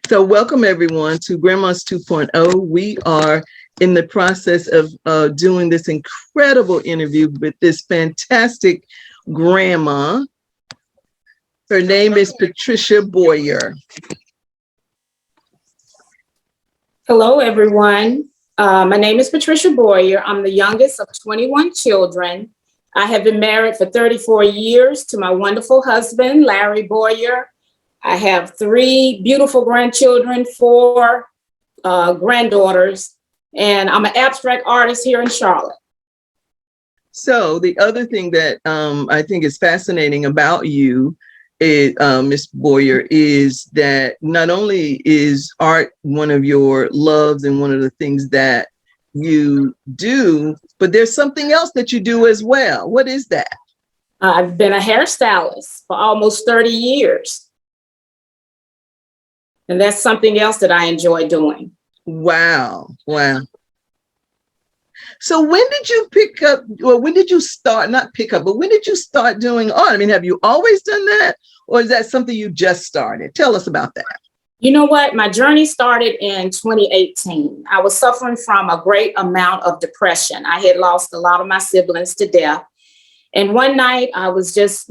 So welcome everyone to Grandma's 2.0. We are in the process of doing this incredible interview with this fantastic grandma. Her name is Patricia Boyer. Hello, everyone. My name is Patricia Boyer. I'm the youngest of 21 children. I have been married for 34 years to my wonderful husband, Larry Boyer. I have 3 beautiful grandchildren, 4 granddaughters, and I'm an abstract artist here in Charlotte. So the other thing that I think is fascinating about you, Ms. Boyer, is that not only is art one of your loves and one of the things that you do, but there's something else that you do as well. What is that? I've been a hairstylist for almost 30 years. And that's something else that I enjoy doing. Wow. Wow. So when did you pick up, or when did you start, not pick up, but when did you start doing art? I mean, have you always done that? Or is that something you just started? Tell us about that. You know what? My journey started in 2018. I was suffering from a great amount of depression. I had lost a lot of my siblings to death. And one night I was just,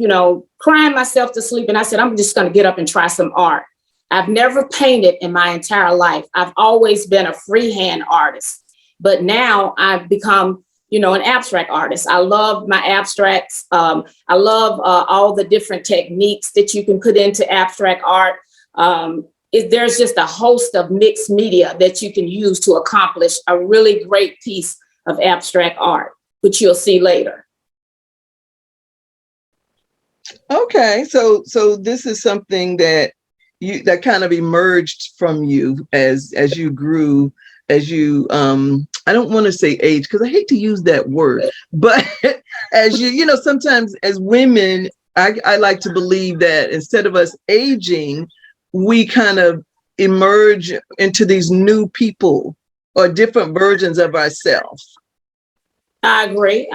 crying myself to sleep. And I said, I'm just going to get up and try some art. I've never painted in my entire life. I've always been a freehand artist, but now I've become, an abstract artist. I love my abstracts. I love all the different techniques that you can put into abstract art. There's just a host of mixed media that you can use to accomplish a really great piece of abstract art, which you'll see later. Okay, so this is something that kind of emerged from you as you grew, as you I don't want to say age, because I hate to use that word, but as sometimes as women, I like to believe that instead of us aging, we kind of emerge into these new people or different versions of ourselves. I agree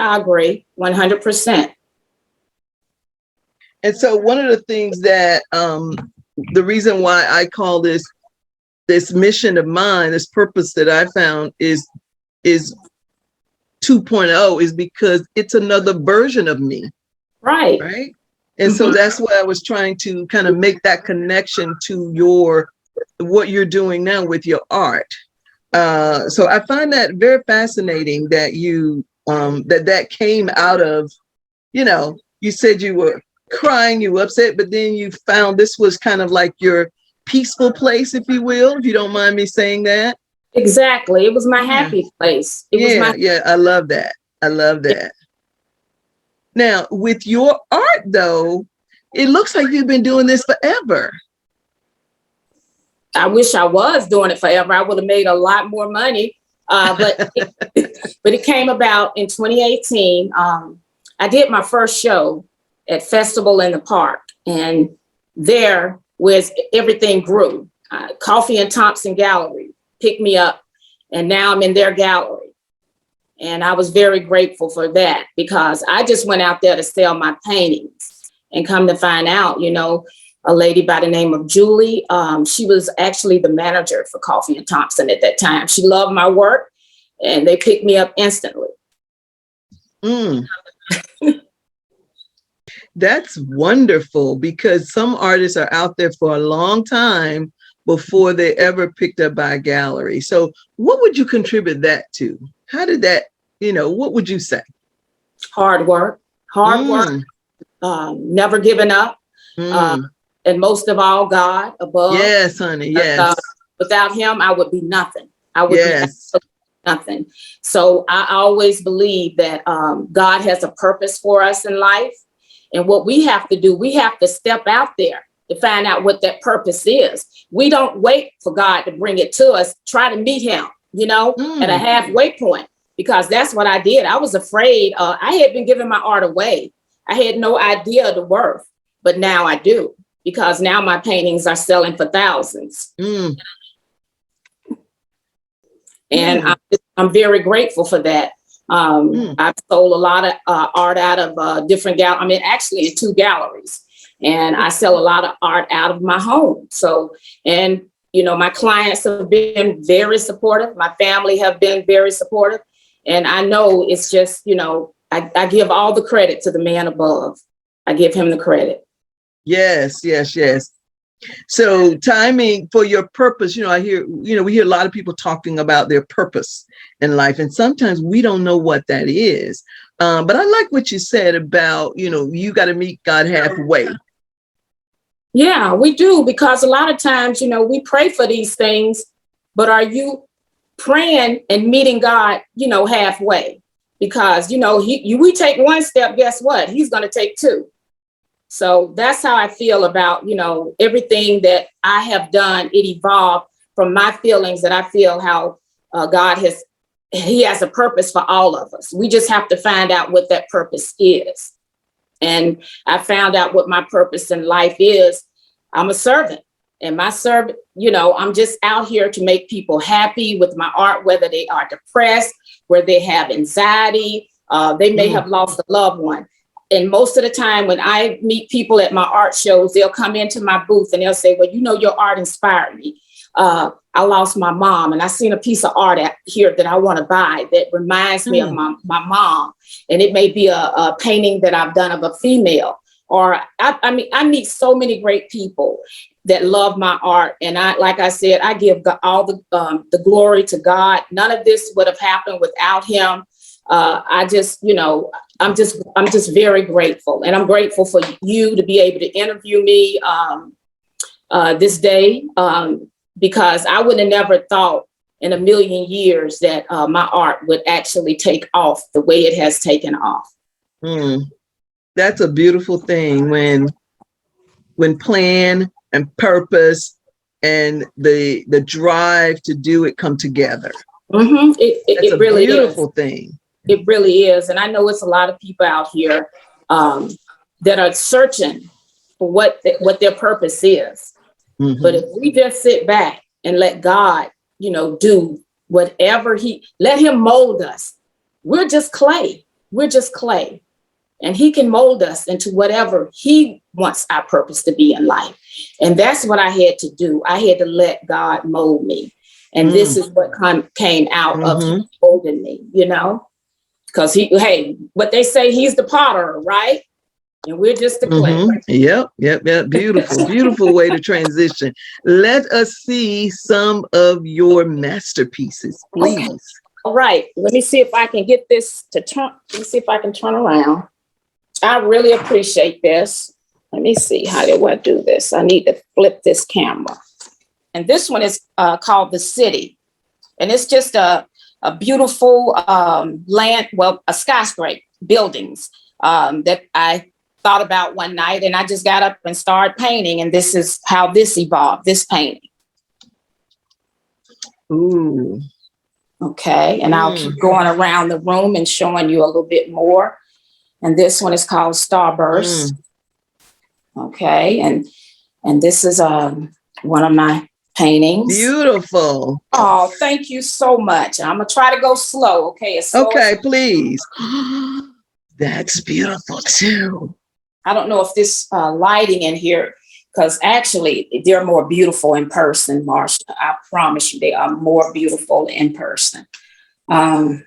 100%. And so one of the things that the reason why I call this mission of mine, this purpose that I found is 2.0, is because it's another version of me. Right. And so that's why I was trying to kind of make that connection to what you're doing now with your art. So I find that very fascinating that you that came out of, you said you were crying, you were upset, but then you found this was kind of like your peaceful place, if you will, if you don't mind me saying that. Exactly. It was my happy place. Yeah, I love that. Now, with your art, though, it looks like you've been doing this forever. I wish I was doing it forever. I would have made a lot more money. But it came about in 2018. I did my first show at Festival in the Park, and there was everything grew. Coffee and Thompson Gallery picked me up, and now I'm in their gallery. And I was very grateful for that, because I just went out there to sell my paintings, and come to find out, a lady by the name of Julie, she was actually the manager for Coffee and Thompson at that time. She loved my work, and they picked me up instantly. That's wonderful, because some artists are out there for a long time before they ever picked up by a gallery. So what would you contribute that to? How did that, what would you say? Hard work, never giving up. And most of all, God above. Yes, honey, yes. Without him, I would be nothing. I would be nothing. So I always believe that God has a purpose for us in life. And what we have to do, we have to step out there to find out what that purpose is. We don't wait for God to bring it to us. Try to meet him, at a halfway point, because that's what I did. I was afraid. I had been giving my art away. I had no idea of the worth, but now I do, because now my paintings are selling for thousands. And I'm very grateful for that. I've sold a lot of art out of different galleries. I mean, actually in 2 galleries, and I sell a lot of art out of my home. So, and My clients have been very supportive. My family have been very supportive. And I know it's just, I give all the credit to the man above. I give him the credit. Yes, yes, yes. So timing for your purpose, I hear, we hear a lot of people talking about their purpose in life, and sometimes we don't know what that is. But I like what you said about, you got to meet God halfway. Yeah, we do, because a lot of times, we pray for these things, but are you praying and meeting God, halfway? Because, we take one step, guess what? He's going to take two. So that's how I feel about, everything that I have done. It evolved from my feelings that I feel how God he has a purpose for all of us. We just have to find out what that purpose is. And I found out what my purpose in life is. I'm a servant, and my servant, I'm just out here to make people happy with my art, whether they are depressed, where they have anxiety, they may have lost a loved one. And most of the time when I meet people at my art shows, they'll come into my booth and they'll say, well, your art inspired me. I lost my mom, and I seen a piece of art here that I want to buy that reminds me of my mom. And it may be a painting that I've done of a female. Or I meet so many great people that love my art. And like I said, I give all the glory to God. None of this would have happened without him. I'm just very grateful, and I'm grateful for you to be able to interview me this day, because I would have never thought in a million years that my art would actually take off the way it has taken off. That's a beautiful thing when plan and purpose and the drive to do it come together. It really is a beautiful thing. It really is. And I know it's a lot of people out here that are searching for what their purpose is. But if we just sit back and let God, do whatever let him mold us. We're just clay. We're just clay. And he can mold us into whatever he wants our purpose to be in life. And that's what I had to do. I had to let God mold me. And this is what came out of him molding me, because what they say, he's the potter, right? And we're just the clay. Yep. Beautiful, beautiful way to transition. Let us see some of your masterpieces, please. Okay. All right. Let me see if I can get this to turn. Let me see if I can turn around. I really appreciate this. Let me see. How do I do this? I need to flip this camera. And this one is called The City. And it's just a beautiful a skyscraper buildings that I thought about one night. And I just got up and started painting. And this is how this evolved, this painting. Ooh. Okay. And I'll keep going around the room and showing you a little bit more. And this one is called Starburst. Okay. And this is one of my paintings. Beautiful. Oh, thank you so much. I'm gonna try to go slow. Okay. Okay, please. That's beautiful too. I don't know if this lighting in here, because actually they're more beautiful in person, Marsha. I promise you, they are more beautiful in person. And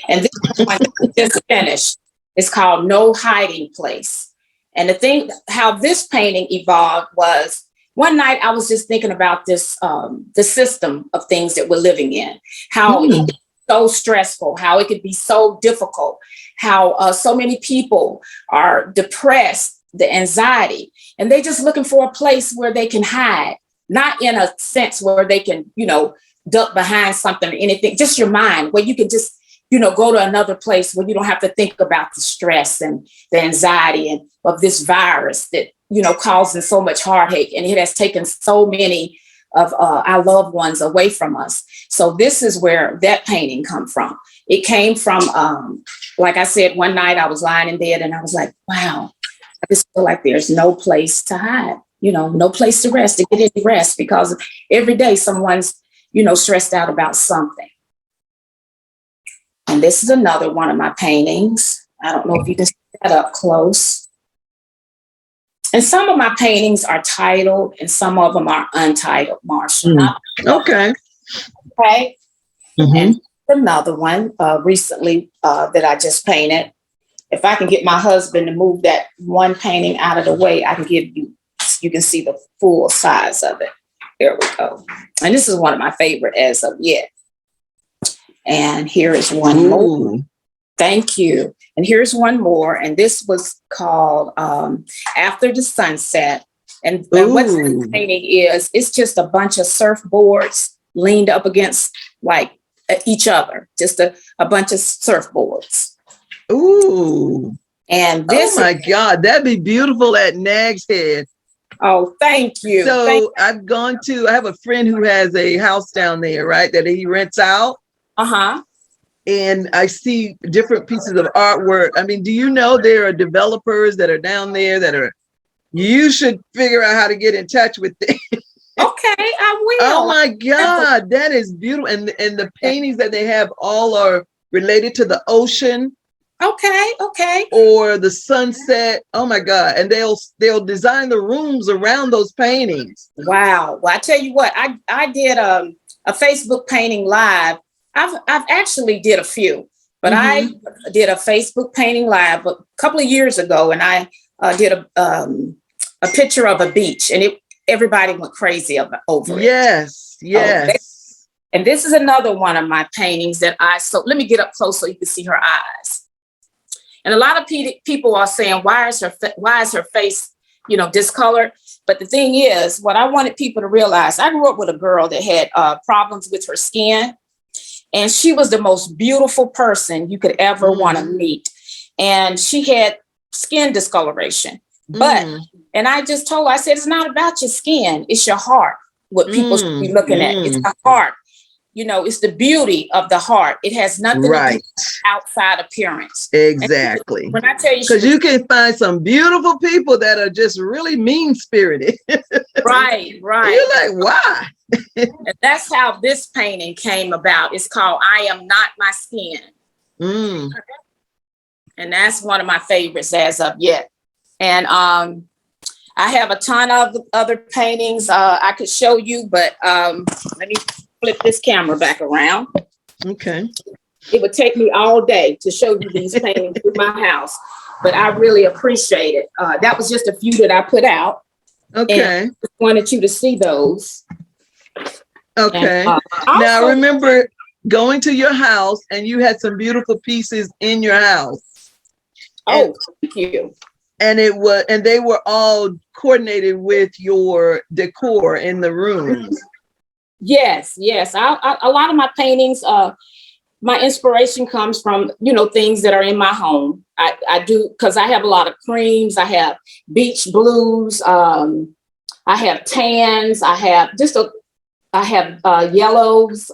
this one just finished. It's called No Hiding Place. And the thing, how this painting evolved was, one night I was just thinking about this, the system of things that we're living in, how it's so stressful, how it could be so difficult, how so many people are depressed, the anxiety, and they're just looking for a place where they can hide, not in a sense where they can, duck behind something or anything, just your mind, where you can just, go to another place where you don't have to think about the stress and the anxiety and of this virus that, causing so much heartache. And it has taken so many of our loved ones away from us. So this is where that painting come from. It came from, like I said, one night I was lying in bed and I was like, wow, I just feel like there's no place to hide, no place to rest, to get any rest, because every day someone's, stressed out about something. And this is another one of my paintings. I don't know if you can see that up close. And some of my paintings are titled and some of them are untitled, Marshall. Okay. Okay. Mm-hmm. And another one recently that I just painted. If I can get my husband to move that one painting out of the way, I can you can see the full size of it. There we go. And this is one of my favorite as of yet. And here is one more. Thank you. And here's one more. And this was called After the Sunset. And what this painting is, it's just a bunch of surfboards leaned up against like each other, just a bunch of surfboards. Ooh. And this, oh my God, that'd be beautiful at Nag's Head. Oh, thank you. So I have a friend who has a house down there, right, that he rents out. Uh-huh. And I see different pieces of artwork. I mean, do you know there are developers that are down there you should figure out how to get in touch with them. Okay, I will. Oh my God, that is beautiful. And the paintings that they have all are related to the ocean. Okay. Or the sunset. Oh my God. And they'll design the rooms around those paintings. Wow. Well, I tell you what, I did a Facebook painting live. I've actually did a few, but I did a Facebook painting live a couple of years ago, and I did a picture of a beach, and everybody went crazy over it. Yes. And this is another one of my paintings that let me get up close so you can see her eyes. And a lot of people are saying, why is her face, discolored? But the thing is, what I wanted people to realize, I grew up with a girl that had problems with her skin, and she was the most beautiful person you could ever want to meet. And she had skin discoloration. But, and I just told her, I said, it's not about your skin, it's your heart. What people should be looking at, it's the heart. It's the beauty of the heart. It has nothing to do with outside appearance. Exactly. When I tell you, because you can find some beautiful people that are just really mean-spirited. Right. You're like, why? And that's how this painting came about. It's called I Am Not My Skin. And that's one of my favorites as of yet. And I have a ton of other paintings I could show you, but let me flip this camera back around. Okay. It would take me all day to show you these paintings in my house, but I really appreciate it. That was just a few that I put out. Okay. And I wanted you to see those. Okay. And, now I remember going to your house and you had some beautiful pieces in your house. Oh, thank you. And they were all coordinated with your decor in the rooms. Yes. A lot of my paintings, my inspiration comes from, things that are in my home. I do, because I have a lot of creams. I have beach blues. I have tans. I have yellows.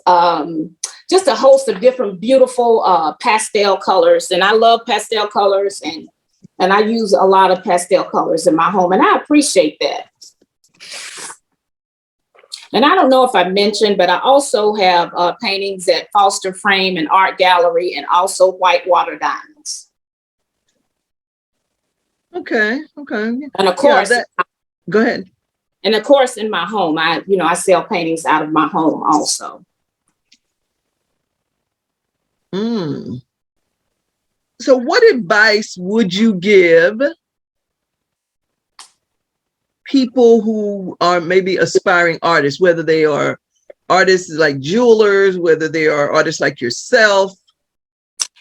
Just a host of different beautiful pastel colors. And I love pastel colors, and I use a lot of pastel colors in my home, and I appreciate that. And I don't know if I mentioned, but I also have paintings at Foster Frame and Art Gallery, and also Whitewater Diamonds. Okay. And of course, go ahead. And of course, in my home, I sell paintings out of my home also. So what advice would you give people who are maybe aspiring artists, whether they are artists like jewelers, whether they are artists like yourself?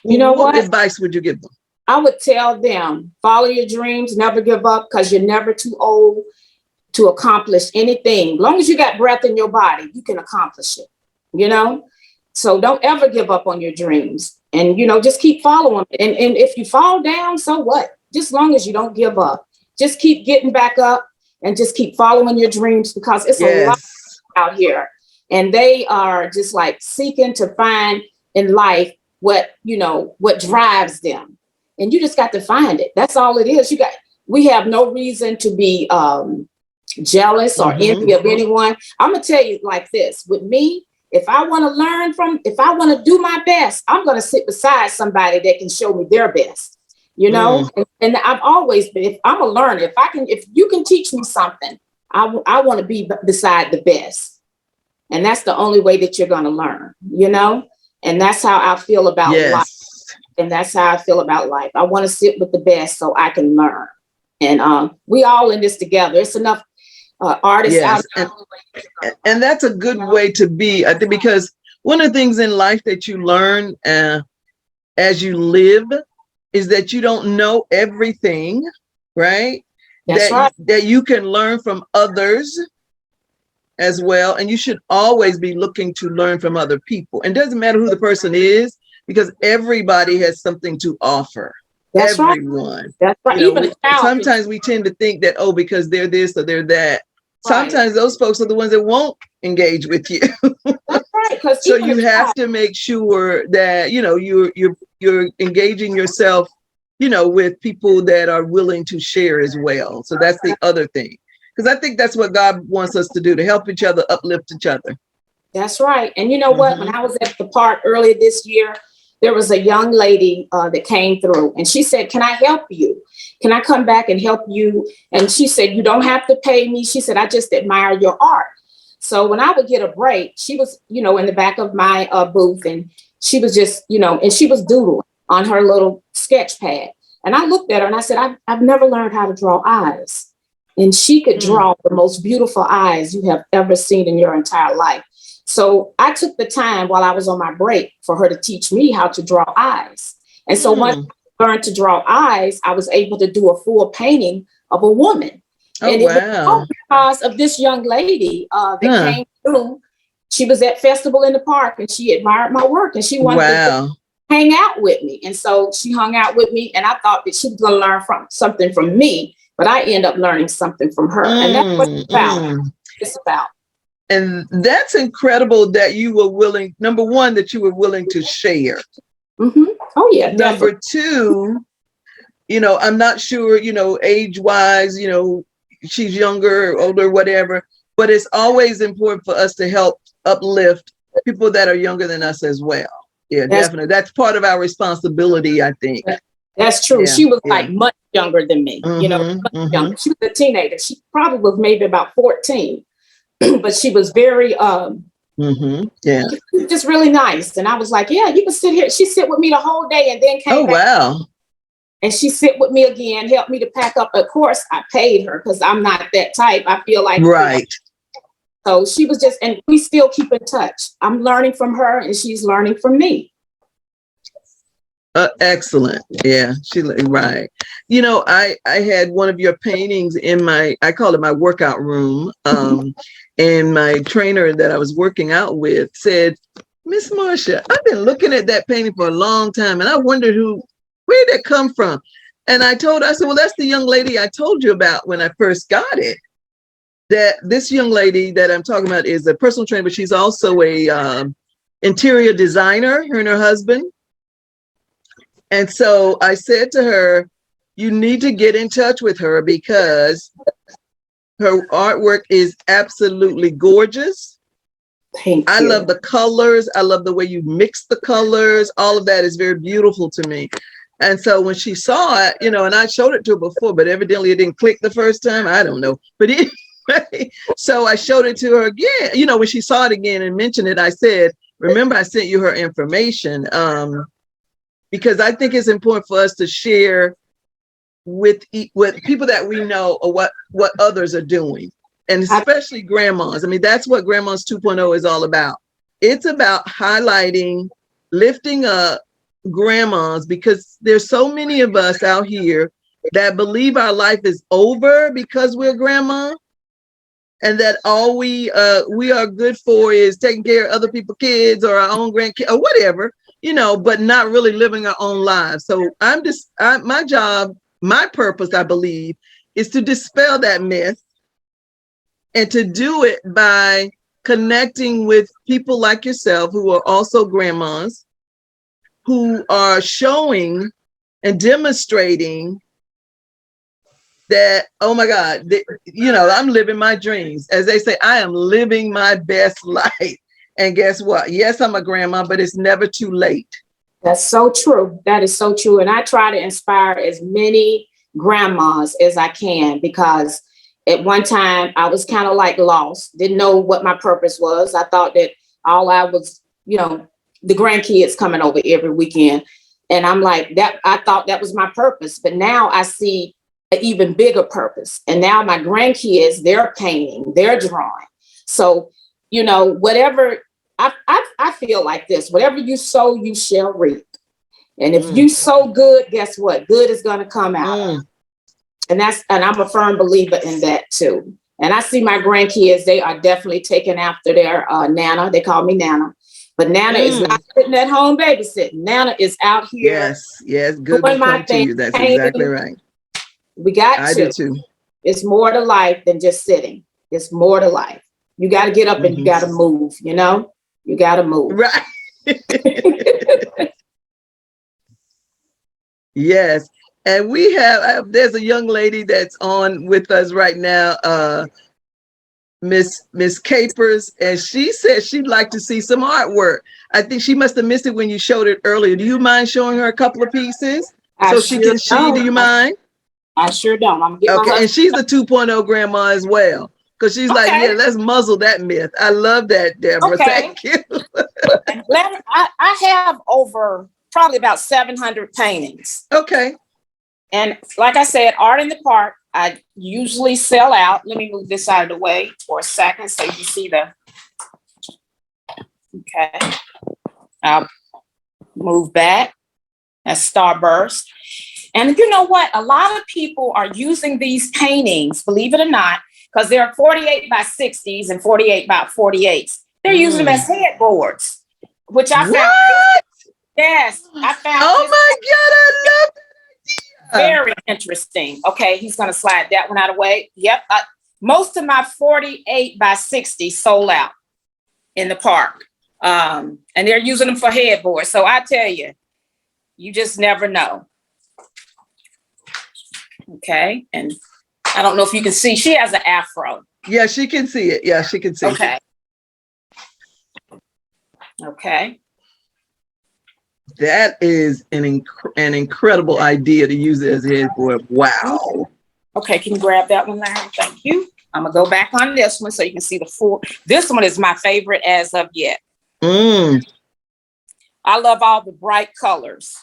What advice would you give them? I would tell them, follow your dreams, never give up, because you're never too old to accomplish anything. As long as you got breath in your body, you can accomplish it, So don't ever give up on your dreams, and, just keep following. And if you fall down, so what? Just as long as you don't give up, just keep getting back up and just keep following your dreams, because it's a lot out here, and they are just like seeking to find in life what drives them. And you just got to find it. That's all it is. We have no reason to be jealous or envy of anyone. I'm going to tell you like this. With me, if I want to do my best, I'm going to sit beside somebody that can show me their best. you know, Mm. and I've always been, if I'm a learner, if you can teach me something, I want to be beside the best. And that's the only way that you're going to learn, you know, and that's how I feel about life. Yes. And that's how I feel about life. I want to sit with the best so I can learn. And we all in this together. It's enough artists out Yes. And that's a good there. way to be, I think, because one of the things in life that you learn as you live is that you don't know everything, right? That's right. That you can learn from others as well. And you should always be looking to learn from other people. And it doesn't matter who the person is, because everybody has something to offer. That's right. Everyone. That's right. You know, Even a child. sometimes we tend to think that, oh, because they're this or they're that. Right. Sometimes those folks are the ones that won't engage with you. That's right. Because So you have to make sure that, you know, you're engaging yourself, you know, with people that are willing to share as well. So that's the other thing. Because I think that's what God wants us to do, to help each other, uplift each other. That's right. And you know what? When I was at the park earlier this year, there was a young lady that came through and she said, "Can I help you? Can I come back and help you?" And she said, "You don't have to pay me." She said, "I just admire your art." So when I would get a break, she was, you know, in the back of my booth, and she was just, you know, and she was doodling on her little sketch pad. And I looked at her and I said, I've never learned how to draw eyes. And she could draw the most beautiful eyes you have ever seen in your entire life. So I took the time while I was on my break for her to teach me how to draw eyes. And so once I learned to draw eyes, I was able to do a full painting of a woman. Oh, and it was wow. all because of this young lady that came through. She was at Festival in the Park and she admired my work and she wanted to hang out with me. And so she hung out with me and I thought that she was going to learn something from me, but I end up learning something from her. And that's what it's about. It's about. And that's incredible that you were willing, number one, that you were willing to share. Oh, yeah. Number definitely. two, you know, I'm not sure, you know, age wise, you know, she's younger, older, whatever, but it's always important for us to help uplift people that are younger than us as well. Yeah, definitely. That's part of our responsibility, I think. That's true. She was like much younger than me, you know, much younger. She was a teenager. She probably was maybe about 14, but she was very, just really nice. And I was like, yeah, you can sit here. She sit with me the whole day and then came back. Wow. And she sit with me again, helped me to pack up. Of course, I paid her because I'm not that type. I feel like. Right. So she was just, and we still keep in touch. I'm learning from her and she's learning from me. Excellent. Yeah, right. You know, I had one of your paintings in I call it my workout room. And my trainer that I was working out with said, "Miss Marcia, I've been looking at that painting for a long time and I wondered where did that come from?" And I said, "Well, that's the young lady I told you about when I first got it. That this young lady that I'm talking about is a personal trainer, but she's also a interior designer, her and her husband." And so I said to her, "You need to get in touch with her because her artwork is absolutely gorgeous. Thank you. I love the colors. I love the way you mix the colors. All of that is very beautiful to me." And so when she saw it, you know, and I showed it to her before, but evidently it didn't click the first time. I don't know. But anyway, so I showed it to her again. You know, when she saw it again and mentioned it, I said, "Remember, I sent you her information." Because I think it's important for us to share with people that we know or what others are doing, and especially grandmas. I mean, that's what Grandmas 2.0 is all about. It's about highlighting, lifting up grandmas, because there's so many of us out here that believe our life is over because we're grandma, and that all we are good for is taking care of other people's kids or our own grandkids or whatever, you know, but not really living our own lives. So my job, my purpose, I believe, is to dispel that myth, and to do it by connecting with people like yourself who are also grandmas, who are showing and demonstrating that, oh my God, you know, I'm living my dreams. As they say, I am living my best life. And guess what? Yes, I'm a grandma, but it's never too late. That's so true. That is so true. And I try to inspire as many grandmas as I can, because at one time I was kind of like lost, didn't know what my purpose was. I thought that all I was, the grandkids coming over every weekend. And I'm like that. I thought that was my purpose. But now I see an even bigger purpose. And now my grandkids, they're painting, they're drawing. So, whatever I feel like this, whatever you sow, you shall reap. And if you sow good, guess what? Good is going to come out. And I'm a firm believer in that too. And I see my grandkids, they are definitely taking after their Nana. They call me Nana. But Nana is not sitting at home babysitting. Nana is out here. Yes. Good will come to you. That's exactly right. We got I do too. It's more to life than just sitting. It's more to life. You got to get up and you got to move, You got to move. Right. Yes. And we there's a young lady that's on with us right now, Miss Capers, and she said she'd like to see some artwork. I think she must have missed it when you showed it earlier. Do you mind showing her a couple of pieces she can see? Do you mind? I sure don't. I'm getting okay. And she's a 2.0 grandma as well, because she's like, yeah, let's muzzle that myth. I love that, Deborah. Okay. Thank you. I have over probably about 700 paintings. Okay. And like I said, art in the park, I usually sell out. Let me move this out of the way for a second so you see okay. I'll move back. That's Starburst. And you know what? A lot of people are using these paintings, believe it or not, because they're 48 by 60s and 48 by 48s. They're using them as headboards, which I found. Yes, I found. Oh my God, I love that idea. Very interesting. Okay, he's going to slide that one out of the way. Yep. Most of my 48 by 60 sold out in the park. And they're using them for headboards. So I tell you, you just never know. Okay. And I don't know if you can see, she has an afro. Yeah, she can see it. Yeah, she can see it. Okay. That is an incredible idea to use it as a headboard. Wow. Okay, can you grab that one, Larry? Thank you. I'm going to go back on this one so you can see the full. This one is my favorite as of yet. I love all the bright colors.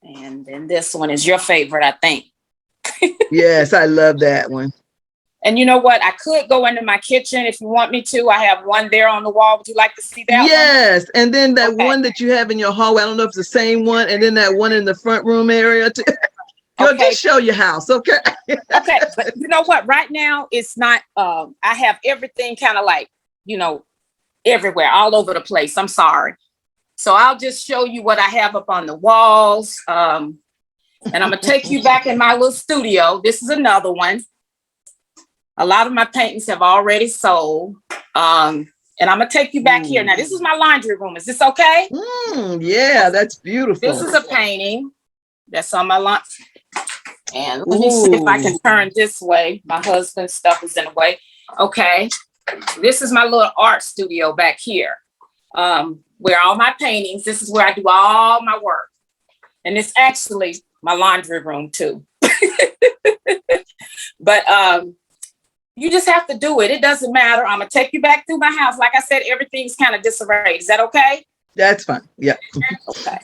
And then this one is your favorite, I think. Yes, I love that one. And you know what? I could go into my kitchen if you want me to. I have one there on the wall. Would you like to see that? Yes. One? And then that one that you have in your hallway. I don't know if it's the same one. And then that one in the front room area too. Go just show your house. Okay. Okay. But you know what? Right now, it's not, I have everything kind of like, everywhere, all over the place. I'm sorry. So I'll just show you what I have up on the walls. And I'm going to take you back in my little studio. This is another one. A lot of my paintings have already sold. And I'm going to take you back here. Now, this is my laundry room. Is this okay? Yeah, that's beautiful. This is a painting that's on my laundry. And let me see if I can turn this way. My husband's stuff is in the way. Okay. This is my little art studio back here, where all my paintings, this is where I do all my work. And it's actually my laundry room too. But you just have to do it. It doesn't matter. I'm going to take you back through my house. Like I said, everything's kind of disarrayed. Is that okay? That's fine. Yeah. Okay.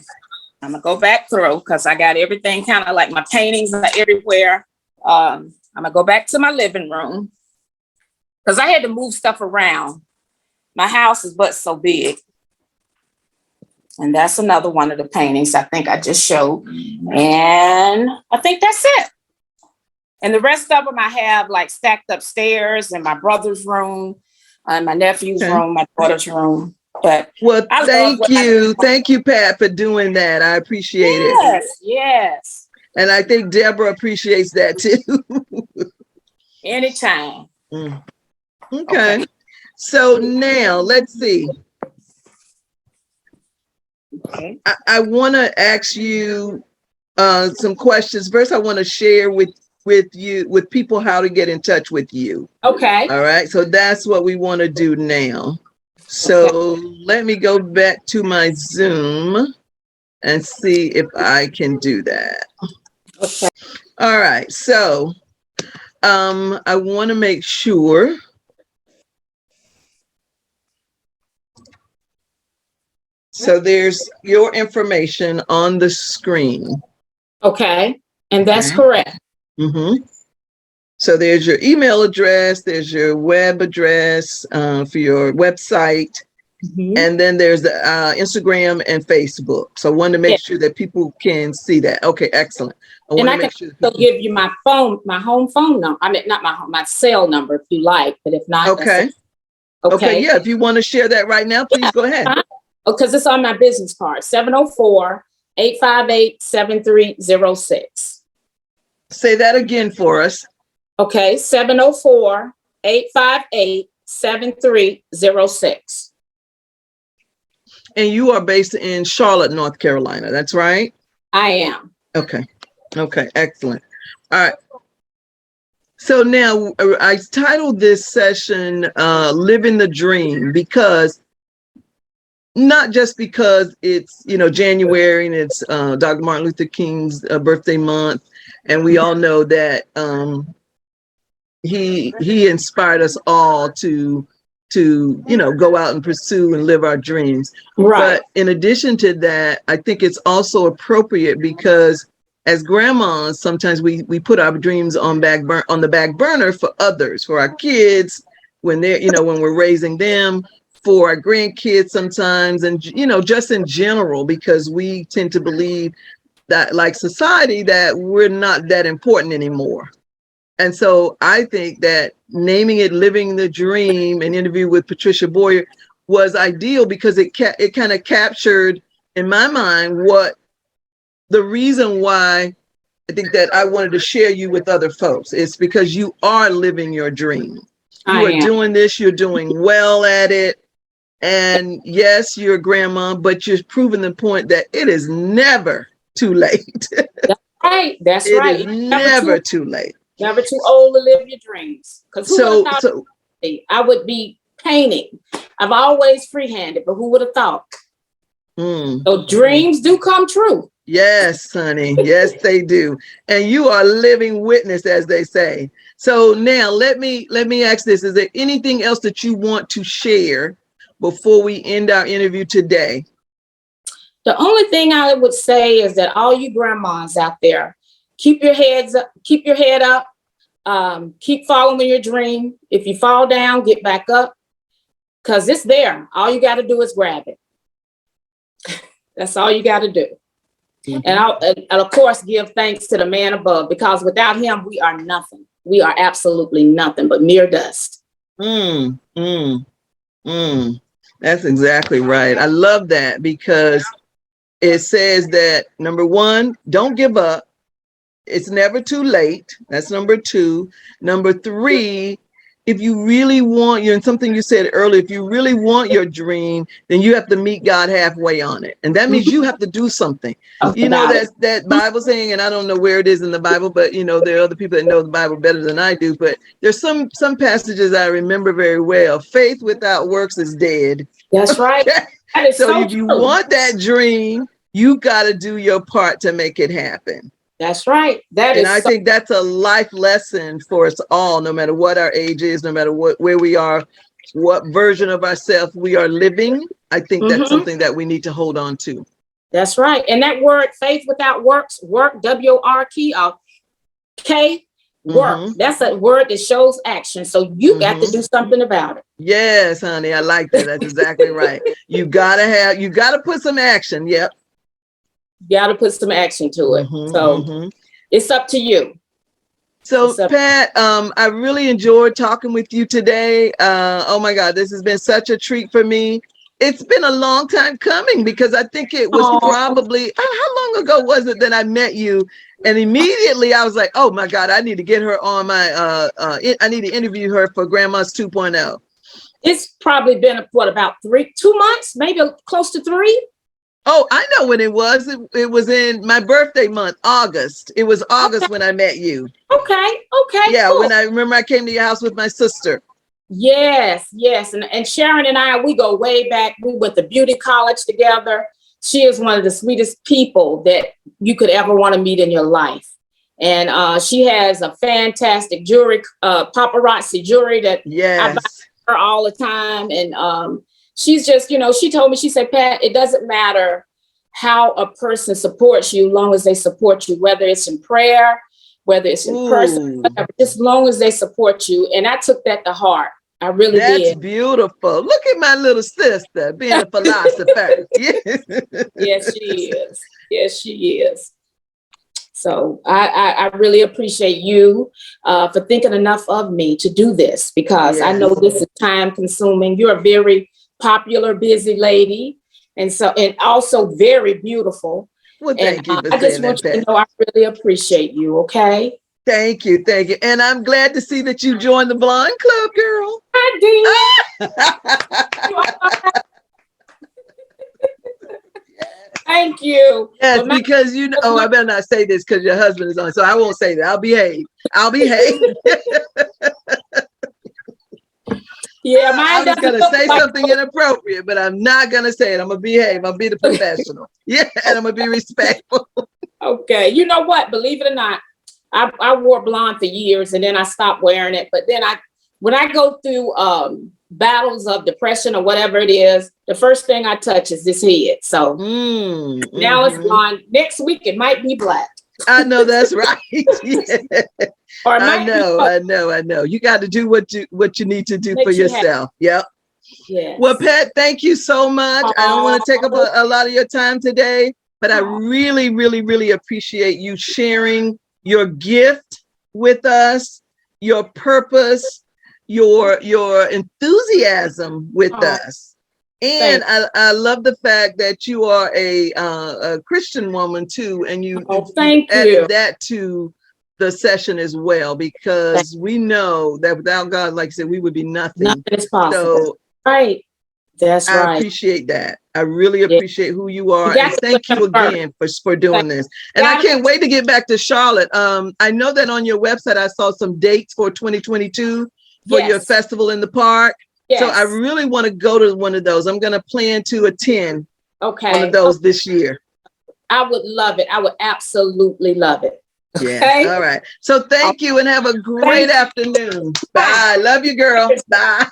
I'm going to go back through because I got everything kind of like my paintings are everywhere. I'm going to go back to my living room because I had to move stuff around. My house is but so big. And that's another one of the paintings I think I just showed. And I think that's it. And the rest of them I have like stacked upstairs in my brother's room, my nephew's room, my daughter's room. But thank you, Pat, for doing that. I appreciate it. Yes. And I think Deborah appreciates that too. Anytime. Okay. So now let's see. Okay. I want to ask you some questions. First, I want to share with people how to get in touch with you. Okay. All right. So that's what we want to do now. Okay. So let me go back to my Zoom and see if I can do that. Okay. All right. So I want to make sure. So there's your information on the screen. Okay. And that's Okay. correct. Mm-hmm. So there's your email address, there's your web address for your website, Mhm. and then there's the Instagram and Facebook. So I wanted to Yeah. make sure that people can see that. Okay, excellent. I And want to I can make sure that also people. give you my phone, my home phone number. I mean, not my home, my cell number if you like, but if not, that's Okay. Okay. okay. Yeah. If you want to share that right now, please Yeah. go ahead. Because it's on my business card, 704-858-7306. Say that again for us. Okay, 704-858-7306. And you are based in Charlotte, North Carolina. That's right. I am. Okay. Okay. Excellent. All right. So now I titled this session Living the Dream because not just because it's, January and it's Dr. Martin Luther King's birthday month. And we all know that he inspired us all to go out and pursue and live our dreams. Right. But in addition to that, I think it's also appropriate because as grandmas, sometimes we put our dreams on the back burner for others, for our kids, when when we're raising them, for our grandkids sometimes, and just in general, because we tend to believe that, like society, that we're not that important anymore. And so I think that naming it Living the Dream, an interview with Patricia Boyer, was ideal because it kind of captured in my mind what the reason why I think that I wanted to share you with other folks. It's because you are living your dream. I You are am. doing this, you're doing well at it. And yes, you're a grandma, but you're proving the point that it is never too late. That's right. That's It is right. never too late. Never too old to live your dreams. Because who would have So, thought so I would be painting? I've always freehanded, but who would have thought? So dreams do come true. yes, honey. Yes, they do. And you are a living witness, as they say. So now let me ask this. Is there anything else that you want to share before we end our interview today? The only thing I would say is that all you grandmas out there, keep your heads up, keep your head up, keep following your dream. If you fall down, get back up because it's there. All you got to do is grab it. That's all you got to do. And of course, give thanks to the man above because without him, we are nothing. We are absolutely nothing but mere dust. Mm, mm, mm. That's exactly right. I love that because it says that number one, don't give up. It's never too late. That's number two. Number three, if you really want and something you said earlier, if you really want your dream, then you have to meet God halfway on it. And that means you have to do something. About it. That Bible saying, and I don't know where it is in the Bible, but there are other people that know the Bible better than I do. But there's some passages I remember very well. Faith without works is dead. That's right. That is So so if you true. want that dream, you got to do your part to make it happen. That's right. That And is I so think that's a life lesson for us all, no matter what our age is, no matter where we are, what version of ourselves we are living. I think that's something that we need to hold on to. That's right. And that word faith without works, work, W-O-R-K, work. That's a word that shows action. So you got to do something about it. Yes, honey. I like that. That's exactly right. You gotta put some action. Yep. You got to put some action to it. So it's up to you. So Pat, I really enjoyed talking with you today. Oh my God, this has been such a treat for me. It's been a long time coming because I think it was probably, how long ago was it that I met you? And immediately I was like, oh my God, I need to get her on my, I need to interview her for Grandma's 2.0. It's probably been about 2 months, maybe close to 3. Oh, I know when it was. It was in my birthday month, August. It was August when I met you. Okay. Yeah, Cool. when I remember I came to your house with my sister. Yes, yes. And Sharon and I, we go way back. We went to beauty college together. She is one of the sweetest people that you could ever want to meet in your life. And she has a fantastic jewelry, paparazzi jewelry that I buy Yes. her all the time. And she's just, she told me, she said, Pat, it doesn't matter how a person supports you, long as they support you, whether it's in prayer, whether it's in person, Ooh, whatever, just long as they support you. And I took that to heart. I really that's did. beautiful. Look at my little sister being a philosopher. Yes. Yes, she is. Yes, she is. So I really appreciate you for thinking enough of me to do this, because I know Yes. this is time consuming. You're a very popular, busy lady, and also very beautiful. Well, And thank you for I just saying want that, you to Pat. know I really appreciate you. Okay. Thank you. Thank you. And I'm glad to see that you joined the Blonde Club, girl. I did. Thank you. Yes, But my because oh, I better not say this because your husband is on, so I won't say that. I'll behave. I'll behave. yeah, I mine was doesn't gonna look say like something inappropriate, but I'm not gonna say it. I'm gonna behave. I'll be the professional. Yeah, and I'm gonna be respectful. okay. You know what? Believe it or not, I wore blonde for years and then I stopped wearing it. But then when I go through battles of depression or whatever it is, the first thing I touch is this head. So now it's Mm-hmm. blonde. Next week it might be black. I know that's right. Yeah. Or it I might be know, color. I know, I know. You got to do what you need to do for Makes you happy. yourself. Yep. Well, Yes. Pat, thank you so much. I don't want to take up Oh, a lot of your time today, but I oh, really, really, really appreciate you sharing your gift with us, your purpose, your enthusiasm with oh, us. And thank I love the fact that you are a Christian woman too, and you. you Oh, you've thank you. added that to the session as well, Thank- because we know that without God, like I said, we would be Nothing nothing. is possible. So Right. That's I right. appreciate that. I really Yeah. appreciate who you You are, got and to put thank him you first. again for doing this. And I Got to can't wait to get back to Charlotte. I know that on your website I saw some dates for 2022 for your Yes. festival in the park. So I Yes. really want to go to one of those. I'm going to plan to attend one of Okay. those this year. I would love it. I would absolutely love it. Yes. Okay. All right. So thank you and have a great Thank you. afternoon. Bye. Bye. Love you, girl. Bye.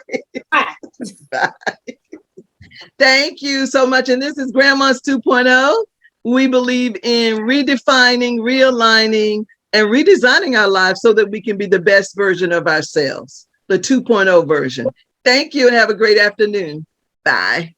Bye. Bye. Thank you so much. And this is Grandma's 2.0. We believe in redefining, realigning, and redesigning our lives so that we can be the best version of ourselves, the 2.0 version. Thank you and have a great afternoon. Bye.